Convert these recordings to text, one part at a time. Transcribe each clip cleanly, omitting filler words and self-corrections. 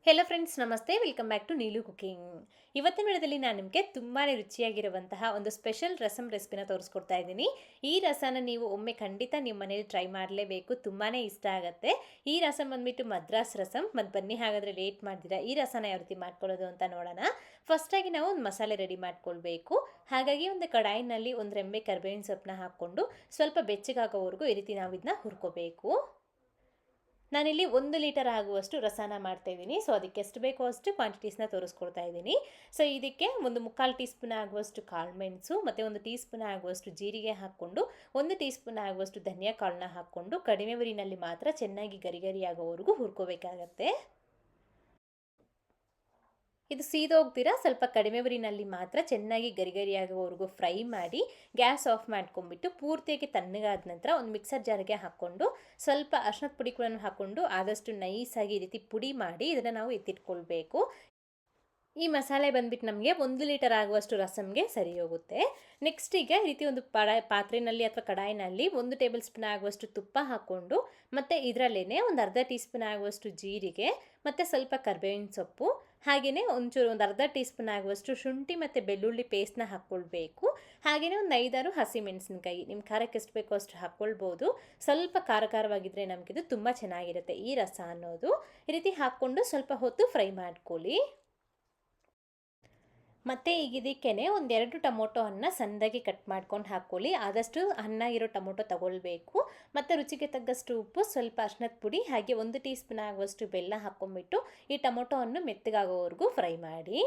Hello friends, ನಮಸ್ತೆ. Welcome back to Neelu cooking. ಇವತ್ತಿನ ವಿಡಿಯೋದಲ್ಲಿ ನಾನು ನಿಮಗೆ ತುಂಬಾ ರುಚಿಯಾಗಿರುವಂತಹ ಒಂದು ಸ್ಪೆಷಲ್ ರಸಂ ರೆಸಿಪಿನ ತೋರಿಸ್ಕೊಡ್ತಾ ಇದ್ದೀನಿ. ಈ ರಸನ ನೀವು ಒಮ್ಮೆ ಖಂಡಿತ ನಿಮ್ಮ ಮನೇಲಿ ಟ್ರೈ ಮಾಡಲೇಬೇಕು. ತುಂಬಾ ಇಷ್ಟ ಆಗುತ್ತೆ. ಈ ರಸಂ ಬಂದ್ಬಿಟ್ಟು ಮದ್ರಾಸ್ ರಸಂ. ಮತ್ತು ಬನ್ನಿ ಹಾಗಾದರೆ ಲೇಟ್ ಮಾಡ್ದಿರಾ ಈ ರಸನ ಯಾವ ರೀತಿ ಮಾಡ್ಕೊಳ್ಳೋದು ಅಂತ ನೋಡೋಣ. ಫಸ್ಟಾಗಿ ನಾವು ಒಂದು ಮಸಾಲೆ ರೆಡಿ ಮಾಡ್ಕೊಳ್ಬೇಕು. ಹಾಗಾಗಿ ಒಂದು ಕಡಾಯಿನಲ್ಲಿ ಒಂದು ರೆಂಬೆ ಕರಿಬೇವಿನ ಸೊಪ್ಪನ್ನ ಹಾಕ್ಕೊಂಡು ಸ್ವಲ್ಪ ಬೆಚ್ಚಗಾಗೋವರೆಗೂ ಈ ರೀತಿ ನಾವು ಇದನ್ನ ಹುರ್ಕೋಬೇಕು. ನಾನಿಲ್ಲಿ 1 ಲೀಟರ್ ಆಗುವಷ್ಟು ರಸನ ಮಾಡ್ತಾಯಿದ್ದೀನಿ. ಸೊ ಅದಕ್ಕೆ ಎಷ್ಟು ಬೇಕೋ ಅಷ್ಟು ಕ್ವಾಂಟಿಟೀಸ್ನ ತೋರಿಸ್ಕೊಡ್ತಾ ಇದ್ದೀನಿ. ಸೊ ಇದಕ್ಕೆ ಒಂದು 3/4 ಟೀ ಸ್ಪೂನ್ ಆಗುವಷ್ಟು ಕಾಳುಮೆಣಸು ಮತ್ತು 1 ಟೀ ಸ್ಪೂನ್ ಆಗುವಷ್ಟು ಜೀರಿಗೆ ಹಾಕ್ಕೊಂಡು 1 ಟೀ ಸ್ಪೂನ್ ಆಗುವಷ್ಟು ಧನಿಯಾ ಕಾಳನ್ನ ಹಾಕ್ಕೊಂಡು ಕಡಿಮೆ ಉರಿನಲ್ಲಿ ಮಾತ್ರ ಚೆನ್ನಾಗಿ ಗರಿ ಆಗೋವರೆಗೂ ಹುರ್ಕೋಬೇಕಾಗತ್ತೆ. ಇದು ಸೀದೋಗ್ತೀರಾ ಸ್ವಲ್ಪ ಕಡಿಮೆ ಉರಿನಲ್ಲಿ ಮಾತ್ರ ಚೆನ್ನಾಗಿ ಗರಿ ಆಗೋವರೆಗೂ ಫ್ರೈ ಮಾಡಿ ಗ್ಯಾಸ್ ಆಫ್ ಮಾಡ್ಕೊಂಡ್ಬಿಟ್ಟು ಪೂರ್ತಿಯಾಗಿ ತಣ್ಣಗಾದ ನಂತರ ಒಂದು ಮಿಕ್ಸರ್ ಜಾರಿಗೆ ಹಾಕ್ಕೊಂಡು ಸ್ವಲ್ಪ ಅರಿಶಿನದ ಪುಡಿ ಕೂಡ ಹಾಕ್ಕೊಂಡು ಆದಷ್ಟು ನೈಸಾಗಿ ಈ ರೀತಿ ಪುಡಿ ಮಾಡಿ ಇದನ್ನು ನಾವು ಎತ್ತಿಟ್ಕೊಳ್ಬೇಕು. ಈ ಮಸಾಲೆ ಬಂದ್ಬಿಟ್ಟು ನಮಗೆ 1 ಲೀಟರ್ ಆಗುವಷ್ಟು ರಸಮ್ಗೆ ಸರಿ ಹೋಗುತ್ತೆ. ನೆಕ್ಸ್ಟ್ ಈಗ ಈ ರೀತಿ ಒಂದು ಪಾತ್ರೆಯಲ್ಲಿ ಅಥವಾ ಕಡಾಯಿನಲ್ಲಿ 1 ಟೇಬಲ್ ಸ್ಪೂನ್ ಆಗುವಷ್ಟು ತುಪ್ಪ ಹಾಕ್ಕೊಂಡು ಮತ್ತು ಇದರಲ್ಲೇ ಒಂದು ಅರ್ಧ ಟೀ ಸ್ಪೂನ್ ಆಗುವಷ್ಟು ಜೀರಿಗೆ ಮತ್ತು ಸ್ವಲ್ಪ ಕರಿಬೇವಿನ ಸೊಪ್ಪು ಹಾಗೆಯೇ ಒಂದು ಅರ್ಧ ಟೀ ಸ್ಪೂನ್ ಆಗುವಷ್ಟು ಶುಂಠಿ ಮತ್ತು ಬೆಳ್ಳುಳ್ಳಿ ಪೇಸ್ಟ್ನ ಹಾಕ್ಕೊಳ್ಬೇಕು. ಹಾಗೆಯೇ ಒಂದು 5-6 ಹಸಿಮೆಣಸಿನಕಾಯಿ ನಿಮ್ಮ ಖಾರಕ್ಕೆ ಎಷ್ಟು ಬೇಕೋ ಅಷ್ಟು ಹಾಕ್ಕೊಳ್ಬೋದು. ಸ್ವಲ್ಪ ಖಾರವಾಗಿದ್ದರೆ ನಮಗಿದು ತುಂಬ ಚೆನ್ನಾಗಿರುತ್ತೆ ಈ ರಸ ಅನ್ನೋದು. ಈ ರೀತಿ ಹಾಕ್ಕೊಂಡು ಸ್ವಲ್ಪ ಹೊತ್ತು ಫ್ರೈ ಮಾಡ್ಕೊಳ್ಳಿ. ಮತ್ತು ಈಗ ಇದಕ್ಕೇ ಒಂದು 2 ಟೊಮೊಟೊ ಹಣ್ಣನ್ನ ಸಣ್ಣದಾಗಿ ಕಟ್ ಮಾಡ್ಕೊಂಡು ಹಾಕ್ಕೊಳ್ಳಿ. ಆದಷ್ಟು ಹಣ್ಣಾಗಿರೋ ಟೊಮೊಟೊ ತಗೊಳ್ಬೇಕು. ಮತ್ತು ರುಚಿಗೆ ತగ్గಷ್ಟು ಉಪ್ಪು, ಸ್ವಲ್ಪ ಅರಿಶಿನದ ಪುಡಿ ಹಾಗೆ 1 ಟೀ ಸ್ಪೂನ್ ಆಗುವಷ್ಟು ಬೆಲ್ಲ ಹಾಕ್ಕೊಂಬಿಟ್ಟು ಈ ಟೊಮೊಟೊ ಹಣ್ಣು ಮೆತ್ತಗಾಗೋವರೆಗೂ ಫ್ರೈ ಮಾಡಿ.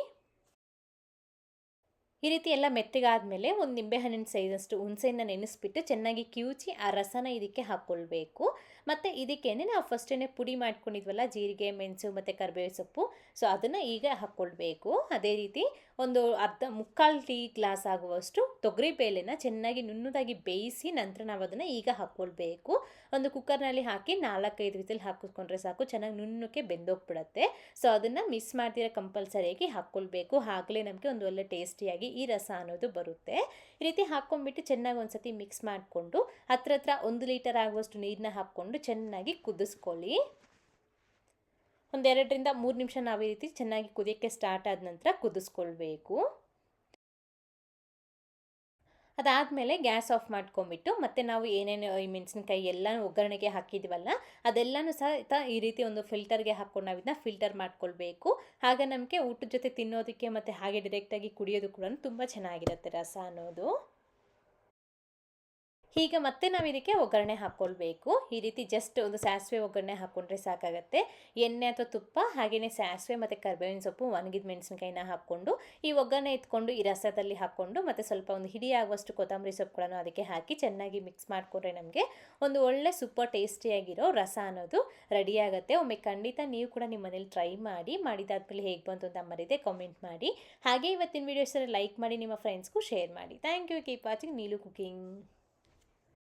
ಈ ರೀತಿ ಎಲ್ಲ ಮೆತ್ತಗಾದಮೇಲೆ ಒಂದು ನಿಂಬೆಹಣ್ಣಿನ ಸೈಜಷ್ಟು ಹುಣಸೆಹಣ್ಣನ್ನ ನೆನೆಸ್ಬಿಟ್ಟು ಚೆನ್ನಾಗಿ ಕಿವುಚಿ ಆ ರಸನ ಇದಕ್ಕೆ ಹಾಕ್ಕೊಳ್ಬೇಕು. ಮತ್ತು ಇದಕ್ಕೇನೆ ನಾವು ಫಸ್ಟೇ ಪುಡಿ ಮಾಡ್ಕೊಂಡಿದ್ವಲ್ಲ ಜೀರಿಗೆ, ಮೆಣಸು ಮತ್ತು ಕರಿಬೇವು ಸೊಪ್ಪು, ಸೊ ಅದನ್ನು ಈಗ ಹಾಕ್ಕೊಳ್ಬೇಕು. ಅದೇ ರೀತಿ ಒಂದು 3/4 ಟೀ ಗ್ಲಾಸ್ ಆಗುವಷ್ಟು ತೊಗರಿಬೇಳೆನ ಚೆನ್ನಾಗಿ ನುಣ್ಣದಾಗಿ ಬೇಯಿಸಿ ನಂತರ ನಾವು ಅದನ್ನು ಈಗ ಹಾಕ್ಕೊಳ್ಬೇಕು. ಒಂದು ಕುಕ್ಕರ್ನಲ್ಲಿ ಹಾಕಿ 4-5 ವಿಸಿಲ್ ಹಾಕಿಸ್ಕೊಂಡ್ರೆ ಸಾಕು, ಚೆನ್ನಾಗಿ ನುಣ್ಣಕ್ಕೆ ಬೆಂದೋಗ್ಬಿಡುತ್ತೆ. ಸೊ ಅದನ್ನು ಮಿಸ್ ಮಾಡ್ದಿರ ಕಂಪಲ್ಸರಿಯಾಗಿ ಹಾಕ್ಕೊಳ್ಬೇಕು. ಆಗಲೇ ನಮಗೆ ಒಂದು ಒಳ್ಳೆ ಟೇಸ್ಟಿಯಾಗಿ ಈ ರಸ ಅನ್ನೋದು ಬರುತ್ತೆ. ಈ ರೀತಿ ಹಾಕ್ಕೊಂಡ್ಬಿಟ್ಟು ಚೆನ್ನಾಗಿ ಒಂದು ಸತಿ ಮಿಕ್ಸ್ ಮಾಡಿಕೊಂಡು ಹತ್ರ 1 ಲೀಟರ್ ಆಗುವಷ್ಟು ನೀರನ್ನ ಹಾಕ್ಕೊಂಡು ಚೆನ್ನಾಗಿ ಕುದಿಸ್ಕೊಳ್ಳಿ. ಒಂದು 2ರಿಂದ 3 ನಿಮಿಷ ನಾವು ಈ ರೀತಿ ಚೆನ್ನಾಗಿ ಕುದಿಯೋಕ್ಕೆ ಸ್ಟಾರ್ಟ್ ಆದ ನಂತರ ಕುದಿಸ್ಕೊಳ್ಬೇಕು. ಅದಾದಮೇಲೆ ಗ್ಯಾಸ್ ಆಫ್ ಮಾಡ್ಕೊಂಬಿಟ್ಟು ಮತ್ತೆ ನಾವು ಏನೇನು ಈ ಮೆಣಸಿನ್ಕಾಯಿ ಎಲ್ಲ ಒಗ್ಗರಣೆಗೆ ಹಾಕಿದ್ದೀವಲ್ಲ ಅದೆಲ್ಲನೂ ಸಹ ಈ ರೀತಿ ಒಂದು ಫಿಲ್ಟರ್ಗೆ ಹಾಕ್ಕೊಂಡು ನಾವು ಇದನ್ನ ಫಿಲ್ಟರ್ ಮಾಡ್ಕೊಳ್ಬೇಕು. ಆಗ ನಮಗೆ ಊಟದ ಜೊತೆ ತಿನ್ನೋದಕ್ಕೆ ಮತ್ತು ಹಾಗೆ ಡೈರೆಕ್ಟಾಗಿ ಕುಡಿಯೋದು ಕೂಡ ತುಂಬ ಚೆನ್ನಾಗಿರುತ್ತೆ ರಸ ಅನ್ನೋದು. ಈಗ ಮತ್ತೆ ನಾವು ಇದಕ್ಕೆ ಒಗ್ಗರಣೆ ಹಾಕ್ಕೊಳ್ಬೇಕು. ಈ ರೀತಿ ಜಸ್ಟ್ ಒಂದು ಸಾಸಿವೆ ಒಗ್ಗರಣೆ ಹಾಕ್ಕೊಂಡ್ರೆ ಸಾಕಾಗುತ್ತೆ. ಎಣ್ಣೆ ಅಥವಾ ತುಪ್ಪ ಹಾಗೆಯೇ ಸಾಸಿವೆ ಮತ್ತು ಕರಿಬೇವಿನ ಸೊಪ್ಪು, ಒಣಗಿದ ಮೆಣಸಿನ್ಕಾಯಿನ ಹಾಕ್ಕೊಂಡು ಈ ಒಗ್ಗರಣೆ ಎತ್ಕೊಂಡು ಈ ರಸದಲ್ಲಿ ಹಾಕ್ಕೊಂಡು ಮತ್ತು ಸ್ವಲ್ಪ ಒಂದು ಹಿಡಿ ಆಗುವಷ್ಟು ಕೊತ್ತಂಬರಿ ಸೊಪ್ಪುಗಳನ್ನು ಅದಕ್ಕೆ ಹಾಕಿ ಚೆನ್ನಾಗಿ ಮಿಕ್ಸ್ ಮಾಡಿಕೊಂಡ್ರೆ ನಮಗೆ ಒಂದು ಒಳ್ಳೆ ಸೂಪರ್ ಟೇಸ್ಟಿಯಾಗಿರೋ ರಸ ಅನ್ನೋದು ರೆಡಿಯಾಗುತ್ತೆ. ಒಮ್ಮೆ ಖಂಡಿತ ನೀವು ಕೂಡ ನಿಮ್ಮ ಮನೇಲಿ ಟ್ರೈ ಮಾಡಿ, ಮಾಡಿದಾದ್ಮೇಲೆ ಹೇಗೆ ಬಂತು ಅಂತ ಮರೀದೆ ಕಾಮೆಂಟ್ ಮಾಡಿ. ಹಾಗೆ ಇವತ್ತಿನ ವೀಡಿಯೋಸಲ್ಲಿ ಲೈಕ್ ಮಾಡಿ, ನಿಮ್ಮ ಫ್ರೆಂಡ್ಸ್ಗೂ ಶೇರ್ ಮಾಡಿ. Thank you. Keep watching Neelu cooking.